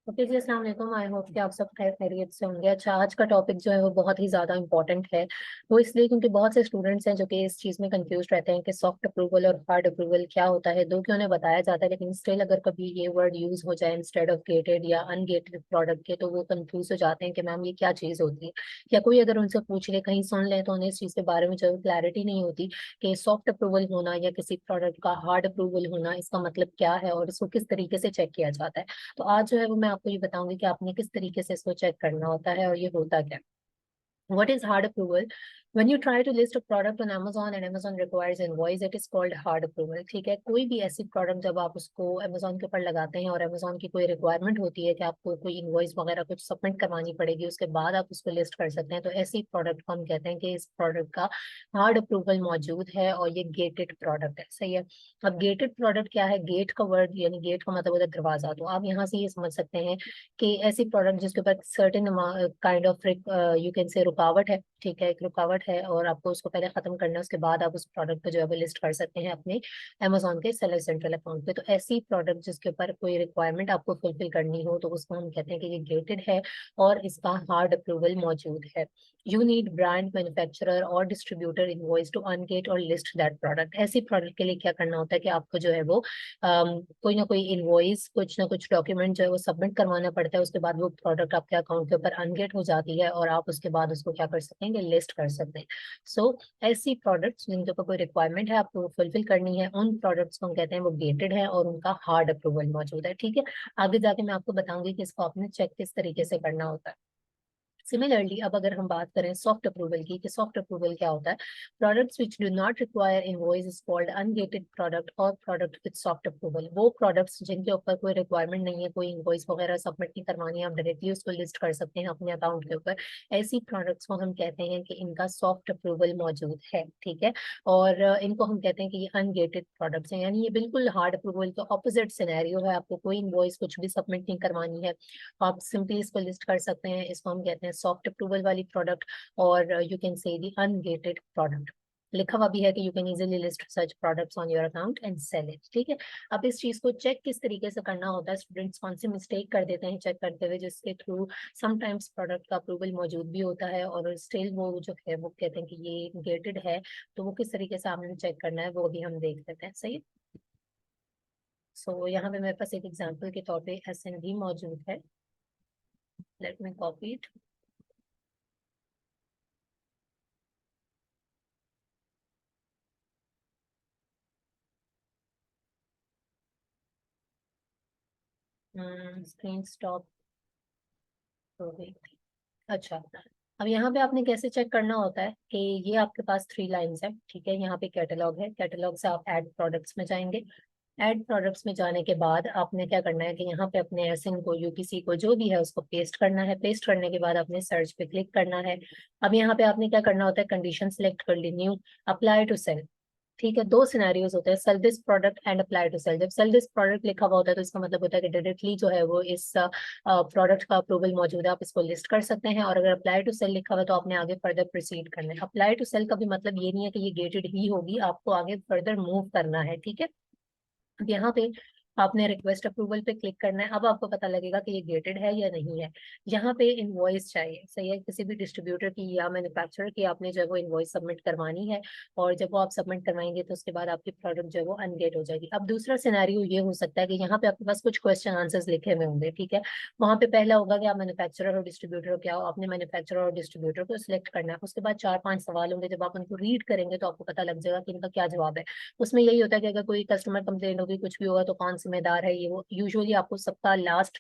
Okay जी, अस्सलाम वालेकुम। I hope कि आप सब खैर खैरियत से होंगे। अच्छा, आज का टॉपिक जो है वो बहुत ही ज़्यादा इंपॉर्टेंट है। वो इसलिए क्योंकि बहुत से स्टूडेंट्स हैं जो कि इस चीज़ में कंफ्यूज रहते हैं कि सॉफ्ट अप्रूवल और हार्ड अप्रूवल क्या होता है। दो कि उन्हें बताया जाता है, लेकिन स्टिल अगर कभी ये वर्ड यूज़ हो जाए इंस्टेड ऑफ गेटेड या अनगेटेड प्रोडक्ट के, तो वो कंफ्यूज हो जाते हैं कि मैम ये क्या चीज़ होती है। या कोई अगर उनसे पूछ ले, कहीं सुन ले, तो उन्हें इस चीज़ के बारे में जो क्लैरिटी नहीं होती कि सॉफ्ट अप्रूवल होना या किसी प्रोडक्ट का हार्ड अप्रूवल होना, इसका मतलब क्या है और इसको किस तरीके से चेक किया जाता है। तो आज जो है वो मैं आपको ये बताऊंगी कि आपने किस तरीके से इसको चेक करना होता है और ये होता क्या है। What is hard approval? When you try to list a product on Amazon and Amazon requires invoice, it is called hard approval। ठीक है, कोई भी ऐसी प्रोडक्ट जब आप उसको Amazon के ऊपर लगाते हैं और Amazon की कोई रिक्वायरमेंट होती है कि आपको कोई इनवॉइस वगैरह कुछ सबमिट करवानी पड़ेगी, उसके बाद आप उसको लिस्ट कर सकते हैं, तो ऐसी प्रोडक्ट को हम कहते हैं कि इस प्रोडक्ट का हार्ड अप्रूवल मौजूद है और ये गेटेड प्रोडक्ट है। सही है। अब गेटेड प्रोडक्ट क्या है? गेट का वर्ड यानी गेट का मतलब होता है दरवाजा। तो आप यहाँ से ये समझ सकते हैं कि ऐसी प्रोडक्ट जिसके ऊपर certain kind of you can से रुकावट है। ठीक है, एक रुकावट है और आपको उसको पहले खत्म करना है, उसके बाद आप उस प्रोडक्ट को जो है वो लिस्ट कर सकते हैं अपने अमेजोन के सेलर सेंट्रल अकाउंट पे। तो ऐसी प्रोडक्ट जिसके ऊपर कोई रिक्वायरमेंट आपको फुलफिल करनी हो, तो उसको हम कहते हैं कि ये गेटेड है और इसका हार्ड अप्रूवल मौजूद है। यू नीड ब्रांड, मैन्युफैक्चरर और डिस्ट्रीब्यूटर इनवॉइस टू अनगेट और लिस्ट दैट प्रोडक्ट। ऐसी प्रोडक्ट के लिए क्या करना होता है कि आपको जो है वो कोई ना कोई इनवॉइस, कुछ ना कुछ डॉक्यूमेंट जो है वो सबमिट करवाना पड़ता है। उसके बाद वो प्रोडक्ट आपके अकाउंट के ऊपर अनगेट हो जाती है और आप उसके बाद उसको क्या कर सकते हैं कि लिस्ट कर सकते हैं। सो ऐसी प्रोडक्ट्स जिनके ऊपर कोई रिक्वायरमेंट है आपको फुलफिल करनी है, उन प्रोडक्ट्स को हम कहते हैं वो गेटेड है और उनका हार्ड अप्रूवल मौजूद है। ठीक है, आगे जाके मैं आपको बताऊंगी कि इसको आपने चेक किस तरीके से करना होता है। सिमिलरली, अब अगर हम बात करें सॉफ्ट अप्रूवल की, कि सॉफ्ट अप्रूवल क्या होता है। Products which do not require invoice is called ungated product और प्रोडक्ट विद सॉफ्ट अप्रूवल। वो प्रोडक्ट्स जिनके ऊपर कोई रिक्वायरमेंट नहीं है, कोई इनवॉइस वगैरह सबमिट नहीं करवानी है, आप डायरेक्टली उसको लिस्ट कर सकते हैं अपने अकाउंट के ऊपर। ऐसी प्रोडक्ट्स को हम कहते हैं कि इनका सॉफ्ट अप्रूवल मौजूद है। ठीक है, और इनको हम कहते हैं कि ये अनगेटेड प्रोडक्ट्स हैं, यानी ये बिल्कुल हार्ड अप्रूवल का ऑपोजिट सिनेरियो है। आपको कोई इनवॉइस कुछ भी सबमिट नहीं करवानी है, आप सिंपली इसको लिस्ट कर सकते हैं। इसको हम कहते हैं सॉफ्ट अप्रूवल वाली प्रोडक्ट और you can say the ungated product. लिखा हुआ भी है कि you can easily list such products on your account and sell it. ठीक है, अब इस चीज को चेक किस तरीके से करना होता है, स्टूडेंट्स कौन सी मिस्टेक कर देते हैं चेक करते हुए, जिसके थ्रू समटाइम्स प्रोडक्ट का अप्रूवल मौजूद भी होता है और स्टिल वो जो है वो कहते हैं कि ये गेटेड है। तो वो किस तरीके से आपने चेक करना है वो भी हम देख लेते हैं। सही। सो यहाँ पे मेरे पास एक एग्जाम्पल के तौर पे SNV मौजूद है। Let me copy it. Screen stop हो गई थी। अच्छा, अब यहाँ पे आपने कैसे चेक करना होता है कि ये आपके पास 3 लाइंस है। ठीक है, यहाँ पे कैटलॉग है, कैटलॉग से आप ऐड प्रोडक्ट्स में जाएंगे। ऐड प्रोडक्ट्स में जाने के बाद आपने क्या करना है कि यहाँ पे अपने एसएन को, यूपीसी को, जो भी है उसको पेस्ट करना है। पेस्ट करने के बाद अपने सर्च पे क्लिक करना है। अब यहाँ पे आपने क्या करना होता है, कंडीशन सेलेक्ट कर ली, न्यू, अप्लाई टू सेल। ठीक है, दो सिनेरियोज होते हैं, sell this product and apply to sell. जब सेल दिस प्रोडक्ट लिखा हुआ होता है तो इसका मतलब होता है कि डायरेक्टली जो है वो इस प्रोडक्ट का अप्रूवल मौजूद है, आप इसको लिस्ट कर सकते हैं। और अगर अप्लाई टू सेल लिखा हुआ है तो आपने आगे फर्दर प्रोसीड करना है। अप्लाई टू सेल का भी मतलब ये नहीं है कि ये गेटेड ही होगी, आपको आगे फर्दर मूव करना है। ठीक है, अब यहाँ पे आपने रिक्वेस्ट अप्रूवल पे क्लिक करना है। अब आपको पता लगेगा कि ये गेटेड है या नहीं है। यहाँ पे इनवॉइस चाहिए। सही है, किसी भी डिस्ट्रीब्यूटर की या मैन्युफैक्चरर की आपने जो है वो इनवॉइस सबमिट करवानी है और जब वो आप सबमिट करवाएंगे तो उसके बाद आपकी प्रोडक्ट जो है वो अनगेट हो जाएगी। अब दूसरा सिनेरियो ये हो सकता है कि यहाँ पे आपके पास कुछ क्वेश्चन आंसर्स लिखे हुए होंगे। ठीक है, वहाँ पे पहला होगा कि आप मैन्युफैक्चरर और डिस्ट्रीब्यूटर हो क्या हो, आपने मैन्युफैक्चरर और डिस्ट्रीब्यूटर को सिलेक्ट करना है। उसके बाद 4-5 सवाल होंगे, जब आप उनको रीड करेंगे तो आपको पता लग जाएगा कि इनका क्या जवाब है। उसमें यही होता है कि अगर कोई कस्टमर कंप्लेंट होगी, कुछ भी होगा, तो कौन जिम्मेदार है, ये वो यूजुअली आपको सबका लास्ट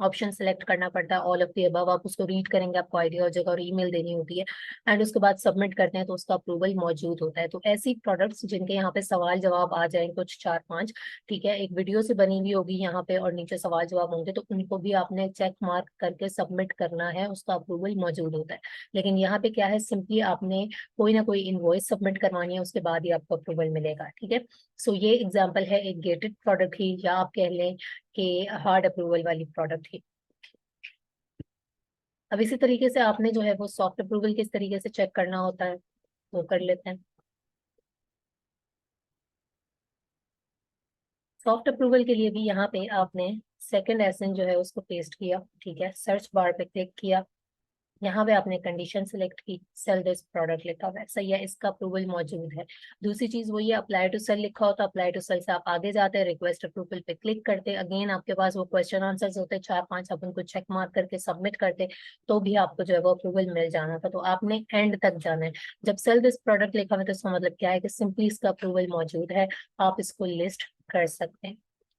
ऑप्शन सेलेक्ट करना पड़ता है, ऑल ऑफ द अबव। आप उसको रीड करेंगे, आपको आइडिया हो जाएगा और ईमेल देनी होती है एंड उसके बाद सबमिट करते हैं तो उसका अप्रूवल मौजूद होता है। तो ऐसी प्रोडक्ट्स जिनके यहाँ पे सवाल जवाब आ जाए कुछ 4-5, ठीक है, एक वीडियो से बनी हुई होगी यहाँ पे और नीचे सवाल जवाब होंगे, तो उनको भी आपने चेक मार्क करके सबमिट करना है, उसका अप्रूवल मौजूद होता है। लेकिन यहाँ पे क्या है, सिंपली आपने कोई ना कोई इनवॉइस सबमिट करवानी है, उसके बाद ही आपको अप्रूवल मिलेगा। ठीक है, सो ये एग्जांपल है एक गेटेड प्रोडक्ट की, या आप कह लें कि हार्ड अप्रूवल वाली प्रोडक्ट की। अब इसी तरीके से आपने जो है वो सॉफ्ट अप्रूवल किस तरीके से चेक करना होता है वो कर लेते हैं। सॉफ्ट अप्रूवल के लिए भी यहाँ पे आपने सेकंड एसएन जो है उसको पेस्ट किया, ठीक है, सर्च बार पे क्लिक किया, यहाँ पे आपने कंडीशन सिलेक्ट की, सेल दिस प्रोडक्ट लिखा हुआ है, सही है, इसका अप्रूवल मौजूद है। दूसरी चीज वो ये, अप्लाई टू सेल लिखा हो तो अप्लाई टू सेल से आप आगे जाते हैं, रिक्वेस्ट अप्रूवल पे क्लिक करते, अगेन आपके पास वो क्वेश्चन आंसर्स होते हैं 4-5, आप उनको चेक मार्क करके सबमिट करते, तो भी आपको जो है वो अप्रूवल मिल जाना था। तो आपने एंड तक जाना है। जब सेल दिस प्रोडक्ट लिखा हुआ है तो इसका मतलब क्या है कि सिंपली इसका अप्रूवल मौजूद है, आप इसको लिस्ट कर सकते हैं,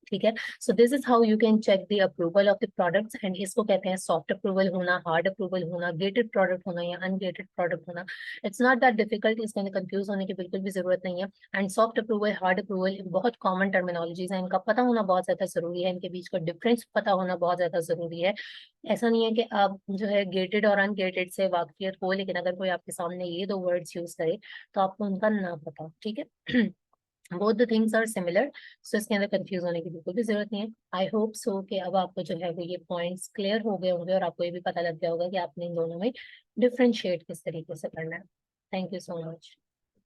ठीक है। So this is how you can check the approval of the products, and इसको कहते हैं सॉफ्ट अप्रूवल होना, हार्ड अप्रूवल होना, गेटेड प्रोडक्ट होना या अनगेटेड प्रोडक्ट होना। इट्स नॉट दैट डिफिकल्ट, इसके अंदर कंफ्यूज होने की बिल्कुल भी जरूरत नहीं है। And soft approval, hard approval बहुत कॉमन टर्मिनोलॉजीज है, इनका पता होना बहुत ज्यादा जरूरी है, इनके बीच का डिफरेंस पता होना बहुत ज्यादा जरूरी है। ऐसा नहीं है कि आप जो है गेटेड और अनगेटेड से वाकफियत हो, लेकिन अगर कोई आपके सामने ये दो वर्ड्स यूज करे तो आपको उनका ना पता हो, ठीक है। Both the things are similar, so इसके अंदर कंफ्यूज होने की बिल्कुल भी जरूरत नहीं है। आई होप सो कि अब आपको जो है वो ये पॉइंट्स क्लियर हो गए होंगे और आपको ये भी पता लग गया होगा कि आपने इन दोनों में डिफरेंशिएट किस तरीके से करना है। Thank you so much.